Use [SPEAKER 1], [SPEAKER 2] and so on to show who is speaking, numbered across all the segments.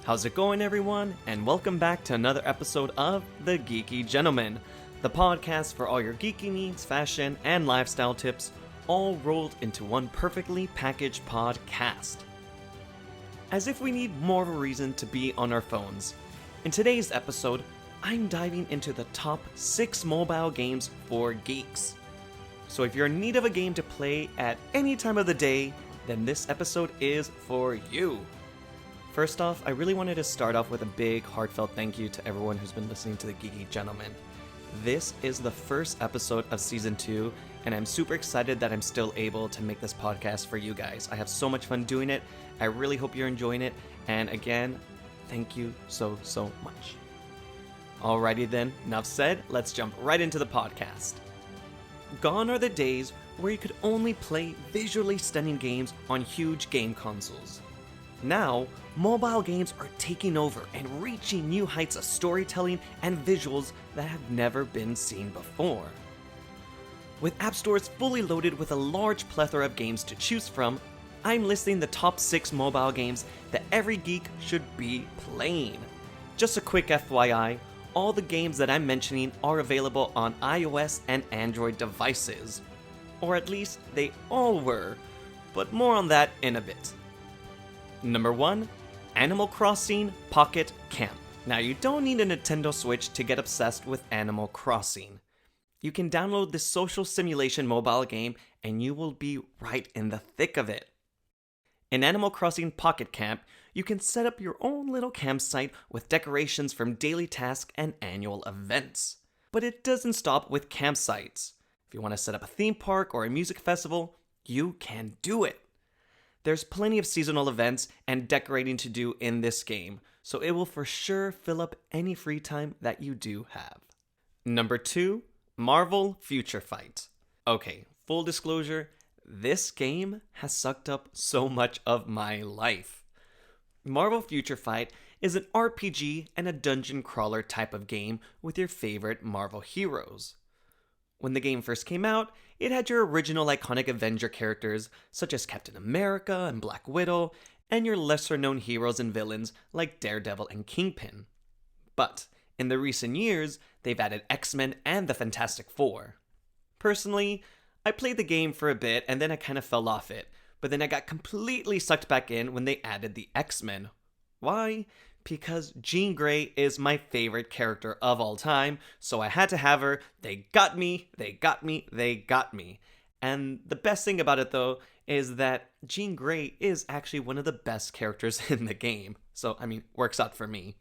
[SPEAKER 1] How's it going, everyone? And welcome back to another episode of the Geeky Gentleman, the podcast for all your geeky needs, fashion, and lifestyle tips, all rolled into one perfectly packaged podcast. As if we need more of a reason to be on our phones, in today's episode, I'm diving into the top 6 mobile games for geeks. So if you're in need of a game to play at any time of the day, then this episode is for you. First off, I really wanted to start off with a big, heartfelt thank you to everyone who's been listening to the Geeky Gentleman. This is the first episode of Season 2, and I'm super excited that I'm still able to make this podcast for you guys. I have so much fun doing it. I really hope you're enjoying it, and again, thank you so much. Alrighty then, enough said, let's jump right into the podcast. Gone are the days where you could only play visually stunning games on huge game consoles. Now, mobile games are taking over and reaching new heights of storytelling and visuals that have never been seen before. With app stores fully loaded with a large plethora of games to choose from, I'm listing the top 6 mobile games that every geek should be playing. Just a quick FYI, all the games that I'm mentioning are available on iOS and Android devices. Or at least they all were, but more on that in a bit. Number 1, Animal Crossing Pocket Camp. Now you don't need a Nintendo Switch to get obsessed with Animal Crossing. You can download this social simulation mobile game and you will be right in the thick of it. In Animal Crossing Pocket Camp, you can set up your own little campsite with decorations from daily tasks and annual events. But it doesn't stop with campsites. If you want to set up a theme park or a music festival, you can do it. There's plenty of seasonal events and decorating to do in this game, so it will for sure fill up any free time that you do have. Number 2, Marvel Future Fight. Okay, full disclosure, this game has sucked up so much of my life. Marvel Future Fight is an RPG and a dungeon crawler type of game with your favorite Marvel heroes. When the game first came out, it had your original iconic Avenger characters such as Captain America and Black Widow, and your lesser known heroes and villains like Daredevil and Kingpin. But in the recent years, they've added X-Men and the Fantastic Four. Personally, I played the game for a bit and then I kind of fell off it, but then I got completely sucked back in when they added the X-Men. Why? Because Jean Grey is my favorite character of all time, so I had to have her. They got me. And the best thing about it, though, is that Jean Grey is actually one of the best characters in the game. So, works out for me.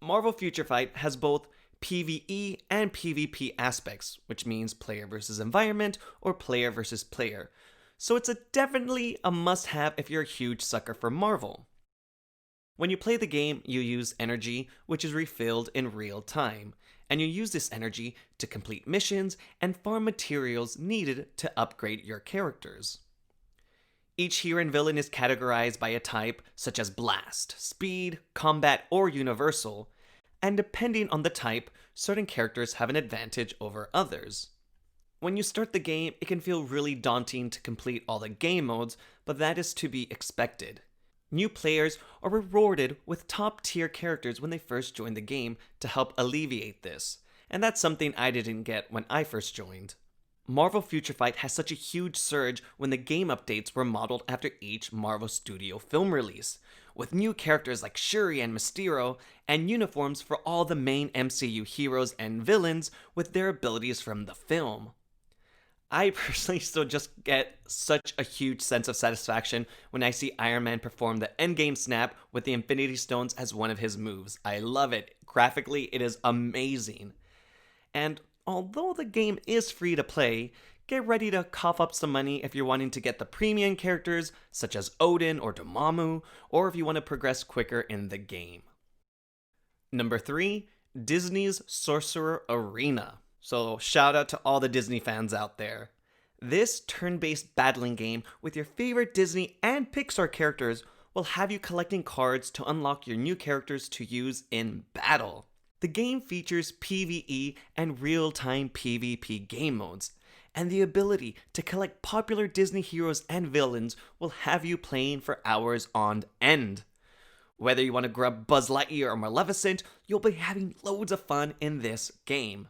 [SPEAKER 1] Marvel Future Fight has both PvE and PvP aspects, which means player versus environment or player versus player. So it's definitely a must-have if you're a huge sucker for Marvel. When you play the game, you use energy, which is refilled in real time, and you use this energy to complete missions and farm materials needed to upgrade your characters. Each hero and villain is categorized by a type, such as Blast, Speed, Combat, or Universal, and depending on the type, certain characters have an advantage over others. When you start the game, it can feel really daunting to complete all the game modes, but that is to be expected. New players are rewarded with top-tier characters when they first join the game to help alleviate this, and that's something I didn't get when I first joined. Marvel Future Fight has such a huge surge when the game updates were modeled after each Marvel Studio film release, with new characters like Shuri and Mysterio, and uniforms for all the main MCU heroes and villains with their abilities from the film. I personally still just get such a huge sense of satisfaction when I see Iron Man perform the endgame snap with the Infinity Stones as one of his moves. I love it. Graphically, it is amazing. And although the game is free to play, get ready to cough up some money if you're wanting to get the premium characters such as Odin or Dormammu, or if you want to progress quicker in the game. Number 3, Disney's Sorcerer Arena. So shout out to all the Disney fans out there. This turn-based battling game with your favorite Disney and Pixar characters will have you collecting cards to unlock your new characters to use in battle. The game features PvE and real-time PvP game modes, and the ability to collect popular Disney heroes and villains will have you playing for hours on end. Whether you want to grab Buzz Lightyear or Maleficent, you'll be having loads of fun in this game.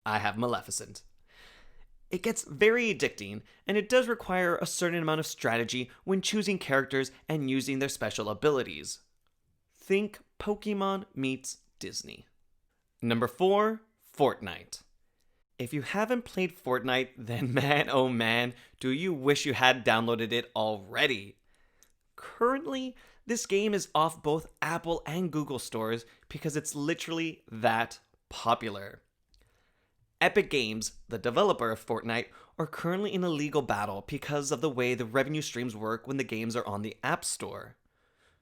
[SPEAKER 1] I have Maleficent. It gets very addicting, and it does require a certain amount of strategy when choosing characters and using their special abilities. Think Pokemon meets Disney. Number 4, Fortnite. If you haven't played Fortnite, then man oh man, do you wish you had downloaded it already. Currently, this game is off both Apple and Google stores because it's literally that popular. Epic Games, the developer of Fortnite, are currently in a legal battle because of the way the revenue streams work when the games are on the App Store.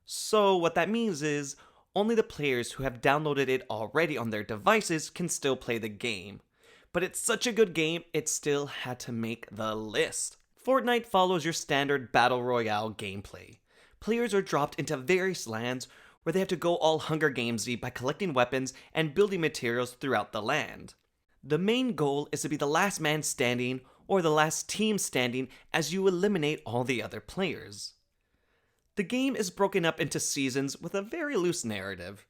[SPEAKER 1] So what that means is, only the players who have downloaded it already on their devices can still play the game. But it's such a good game, it still had to make the list. Fortnite follows your standard Battle Royale gameplay. Players are dropped into various lands where they have to go all Hunger Gamesy by collecting weapons and building materials throughout the land. The main goal is to be the last man standing or the last team standing as you eliminate all the other players. The game is broken up into seasons with a very loose narrative.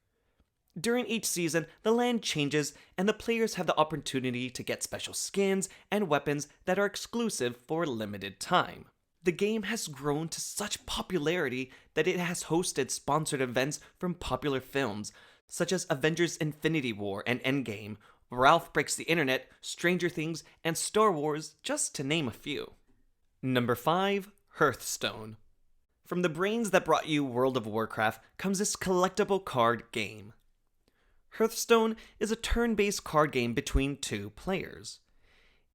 [SPEAKER 1] During each season, the land changes and the players have the opportunity to get special skins and weapons that are exclusive for a limited time. The game has grown to such popularity that it has hosted sponsored events from popular films, such as Avengers Infinity War and Endgame, Ralph Breaks the Internet, Stranger Things, and Star Wars, just to name a few. Number 5, Hearthstone. From the brains that brought you World of Warcraft comes this collectible card game. Hearthstone is a turn-based card game between 2 players.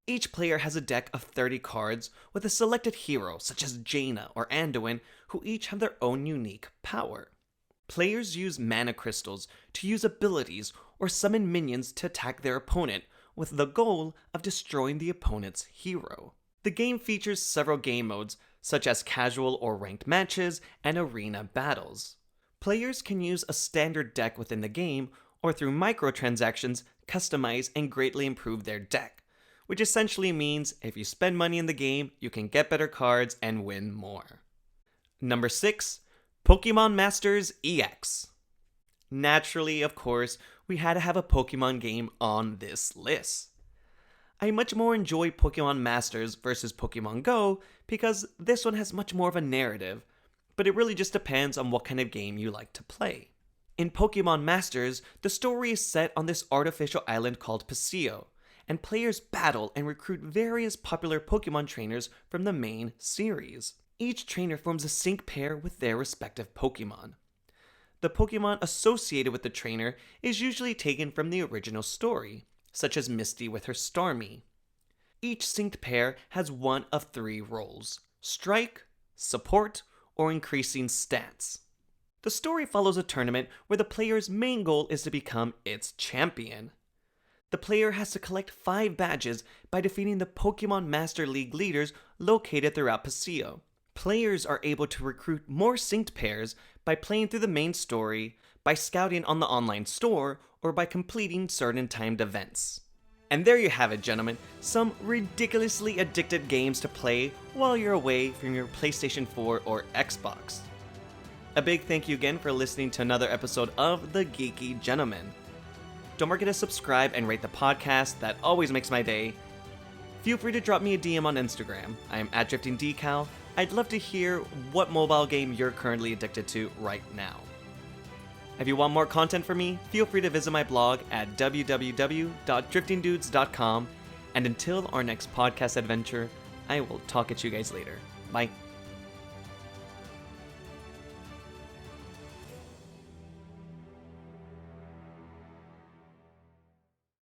[SPEAKER 1] Each player has a deck of 30 cards with a selected hero such as Jaina or Anduin, who each have their own unique power. Players use mana crystals to use abilities or summon minions to attack their opponent, with the goal of destroying the opponent's hero. The game features several game modes, such as casual or ranked matches and arena battles. Players can use a standard deck within the game, or through microtransactions, customize and greatly improve their deck, which essentially means if you spend money in the game, you can get better cards and win more. Number 6, Pokemon Masters EX. Naturally, of course, we had to have a Pokemon game on this list. I much more enjoy Pokemon Masters versus Pokemon Go because this one has much more of a narrative, but it really just depends on what kind of game you like to play. In Pokemon Masters, the story is set on this artificial island called Paseo, and players battle and recruit various popular Pokemon trainers from the main series. Each trainer forms a sync pair with their respective Pokemon. The Pokemon associated with the trainer is usually taken from the original story, such as Misty with her Starmie. Each synced pair has one of 3 roles: strike, support, or increasing stats. The story follows a tournament where the player's main goal is to become its champion. The player has to collect 5 badges by defeating the Pokemon Master League leaders located throughout Paseo. Players are able to recruit more synced pairs by playing through the main story, by scouting on the online store, or by completing certain timed events. And there you have it, gentlemen, some ridiculously addictive games to play while you're away from your PlayStation 4 or Xbox. A big thank you again for listening to another episode of the Geeky Gentleman. Don't forget to subscribe and rate the podcast, that always makes my day. Feel free to drop me a DM on Instagram. I am @DriftingDecal. I'd love to hear what mobile game you're currently addicted to right now. If you want more content from me, feel free to visit my blog at www.driftingdudes.com. And until our next podcast adventure, I will talk at you guys later. Bye.